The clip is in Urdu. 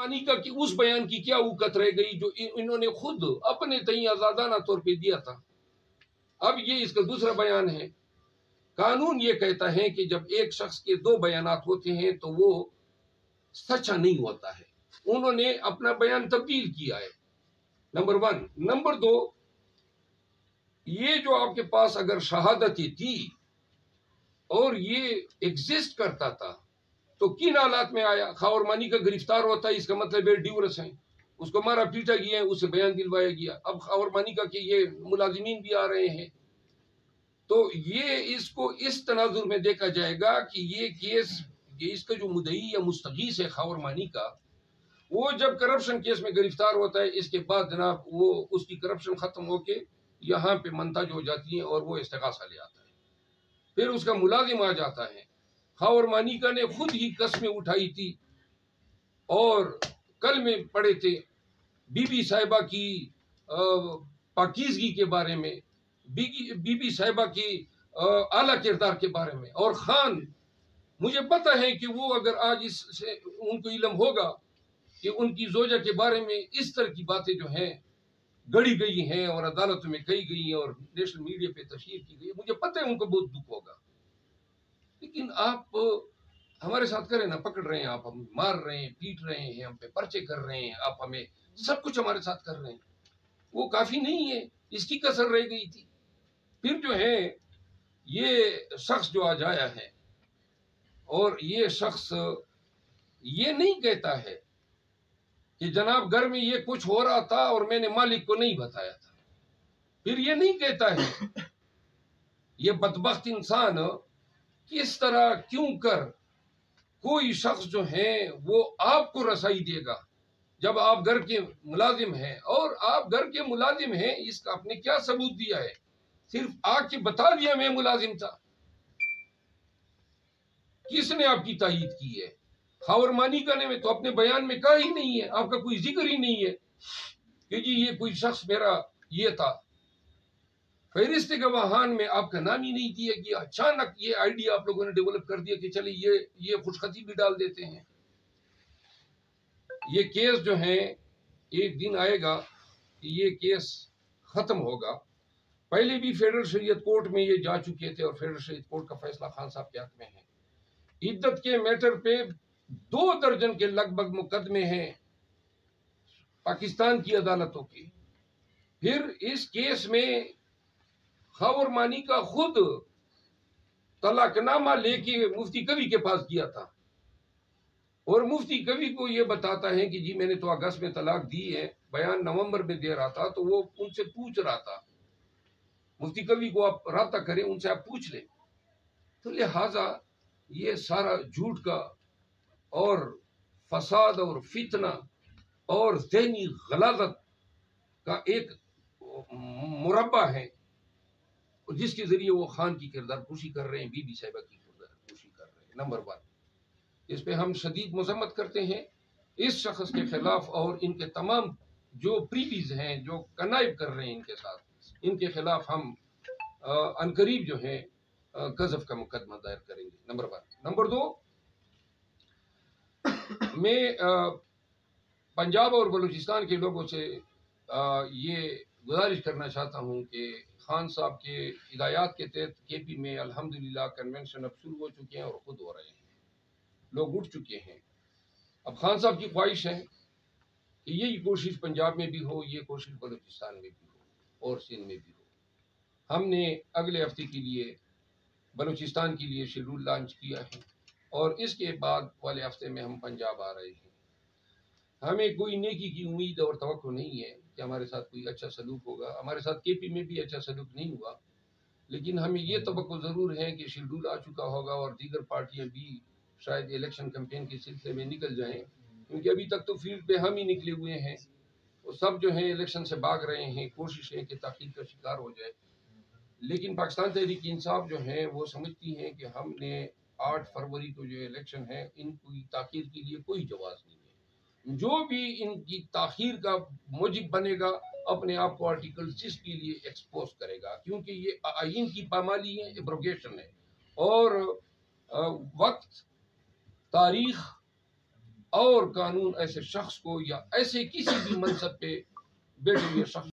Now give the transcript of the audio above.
مانیکا کی اس بیان کی کیا اوقت رہ گئی جو انہوں نے خود اپنے تئیں آزادانہ طور پہ دیا تھا؟ اب یہ اس کا دوسرا بیان ہے۔ قانون یہ کہتا ہے کہ جب ایک شخص کے دو بیانات ہوتے ہیں تو وہ سچا نہیں ہوتا ہے۔ انہوں نے اپنا بیان تبدیل کیا ہے، نمبر 1۔ نمبر 2، یہ جو آپ کے پاس اگر شہادتیں تھی اور یہ ایگزسٹ کرتا تھا تو کن حالات میں آیا؟ خاور مانیکا گرفتار ہوتا ہے، اس کا مطلب ہے ڈیورس ہیں، اس کو مارا پیٹا گیا ہے، اسے بیان دلوایا گیا۔ اب خاور مانیکا کے یہ ملازمین بھی آ رہے ہیں، تو یہ اس کو اس تناظر میں دیکھا جائے گا کہ یہ کیس، یہ اس کا جو مدعی یا مستغیث ہے خاور مانیکا، وہ جب کرپشن کیس میں گرفتار ہوتا ہے، اس کے بعد جناب وہ اس کی کرپشن ختم ہو کے یہاں پہ منتج ہو جاتی ہیں اور وہ استغاثہ لے آتا ہے، پھر اس کا ملازم آ جاتا ہے۔ خاور مانیکا نے خود ہی قسمیں اٹھائی تھی اور کل میں پڑھے تھے بی بی صاحبہ کی پاکیزگی کے بارے میں، بی بی صاحبہ کی اعلیٰ کردار کے بارے میں، اور خان مجھے پتہ ہے کہ وہ اگر آج اس سے ان کو علم ہوگا کہ ان کی زوجہ کے بارے میں اس طرح کی باتیں جو ہیں گڑی گئی ہیں اور عدالتوں میں کہی گئی ہیں اور نیشنل میڈیا پہ تشہیر کی گئی، مجھے پتہ ہے ان کو بہت دکھ ہوگا، لیکن آپ ہمارے ساتھ کریں نا، پکڑ رہے ہیں آپ، ہم مار رہے ہیں، پیٹ رہے ہیں، ہم پہ پرچے کر رہے ہیں، آپ ہمیں سب کچھ ہمارے ساتھ کر رہے ہیں، وہ کافی نہیں ہے، اس کی کسر رہ گئی تھی۔ پھر جو ہے یہ شخص جو آج آیا ہے اور یہ شخص یہ نہیں کہتا ہے کہ جناب گھر میں یہ کچھ ہو رہا تھا اور میں نے مالک کو نہیں بتایا تھا، پھر یہ نہیں کہتا ہے یہ بدبخت انسان کس طرح کیوں کر کوئی شخص جو ہے وہ آپ کو رسائی دے گا جب آپ گھر کے ملازم ہیں، اور آپ گھر کے ملازم ہیں، اس کا آپ نے کیا ثبوت دیا ہے؟ صرف آ کے بتا دیا میں ملازم تھا، کس نے آپ کی تائید کی ہے؟ خاور مانیکا نے تو اپنے بیان میں کہا ہی نہیں ہے، آپ کا کوئی ذکر ہی نہیں ہے کہ جی یہ کوئی شخص میرا یہ تھا، فہرست گواہان میں آپ کا نام ہی نہیں دیا گیا۔ اچانک یہ آئیڈیا آپ لوگوں نے ڈیولپ کر دیا کہ چلے یہ خوشخطی بھی ڈال دیتے ہیں۔ یہ کیس جو ہے ایک دن آئے گا کہ یہ کیس ختم ہوگا۔ پہلے بھی فیڈرل شریعت کورٹ میں یہ جا چکے تھے اور فیڈرل شریعت کورٹ کا فیصلہ خان صاحب کے حق میں ہے۔ عدت کے میٹر پہ 2 درجن کے لگ بھگ مقدمے ہیں پاکستان کی عدالتوں کے۔ پھر اس کیس میں خاور مانیکا خود طلاق نامہ لے کے مفتی کبھی کے پاس گیا تھا، اور مفتی کبھی کو یہ بتاتا ہے کہ جی میں نے تو اگست میں طلاق دی ہے، بیان نومبر میں دے رہا تھا، تو وہ ان سے پوچھ رہا تھا، مفتی کبھی کو آپ رابطہ کریں، ان سے آپ پوچھ لیں۔ تو لہٰذا یہ سارا جھوٹ کا اور فساد اور فتنہ اور ذہنی غلاظت کا ایک مربع ہے جس کے ذریعے وہ خان کی کردار کشی کر رہے ہیں، بی بی صاحبہ کی کردار کشی کر رہے ہیں۔ نمبر 1، اس پہ ہم شدید مذمت کرتے ہیں اس شخص کے خلاف، اور ان کے تمام جو پریویز ہیں جو کنائب کر رہے ہیں ان کے ساتھ، ان کے خلاف ہم عنقریب جو ہے قذف کا مقدمہ دائر کریں گے۔ نمبر 1۔ نمبر 2، میں پنجاب اور بلوچستان کے لوگوں سے یہ گزارش کرنا چاہتا ہوں کہ خان صاحب کے ہدایات کے تحت کے پی میں الحمدللہ کنونشن اب شروع ہو چکے ہیں اور خود ہو رہے ہیں، لوگ اٹھ چکے ہیں۔ اب خان صاحب کی خواہش ہے کہ یہی کوشش پنجاب میں بھی ہو، یہ کوشش بلوچستان میں بھی ہو اور سندھ میں بھی ہو۔ ہم نے اگلے ہفتے کے لیے بلوچستان کے لیے شیڈول لانچ کیا ہے، اور اس کے بعد والے ہفتے میں ہم پنجاب آ رہے ہیں۔ ہمیں کوئی نیکی کی امید اور توقع نہیں ہے کہ ہمارے ساتھ کوئی اچھا سلوک ہوگا، ہمارے ساتھ کے پی میں بھی اچھا سلوک نہیں ہوا، لیکن ہمیں یہ توقع ضرور ہے کہ شیڈول آ چکا ہوگا اور دیگر پارٹیاں بھی شاید الیکشن کمپین کے سلسلے میں نکل جائیں، کیونکہ ابھی تک تو فیلڈ پہ ہم ہی نکلے ہوئے ہیں، وہ سب جو ہیں الیکشن سے بھاگ رہے ہیں، کوشش ہے کہ تاخیر کا شکار ہو جائے۔ لیکن پاکستان تحریک انصاف جو ہے وہ سمجھتی ہیں کہ ہم نے 8 فروری کو جو الیکشن ہے، ان کی تاخیر کے لیے کوئی جواز نہیں ہے۔ جو بھی ان کی تاخیر کا موجب بنے گا اپنے آپ کو آرٹیکل 6 کے لیے ایکسپوز کرے گا، کیونکہ یہ آئین کی پامالی ہے، ایبروگیشن ہے، اور وقت، تاریخ اور قانون ایسے شخص کو یا ایسے کسی بھی منصب پہ بیٹھے ہوئے شخص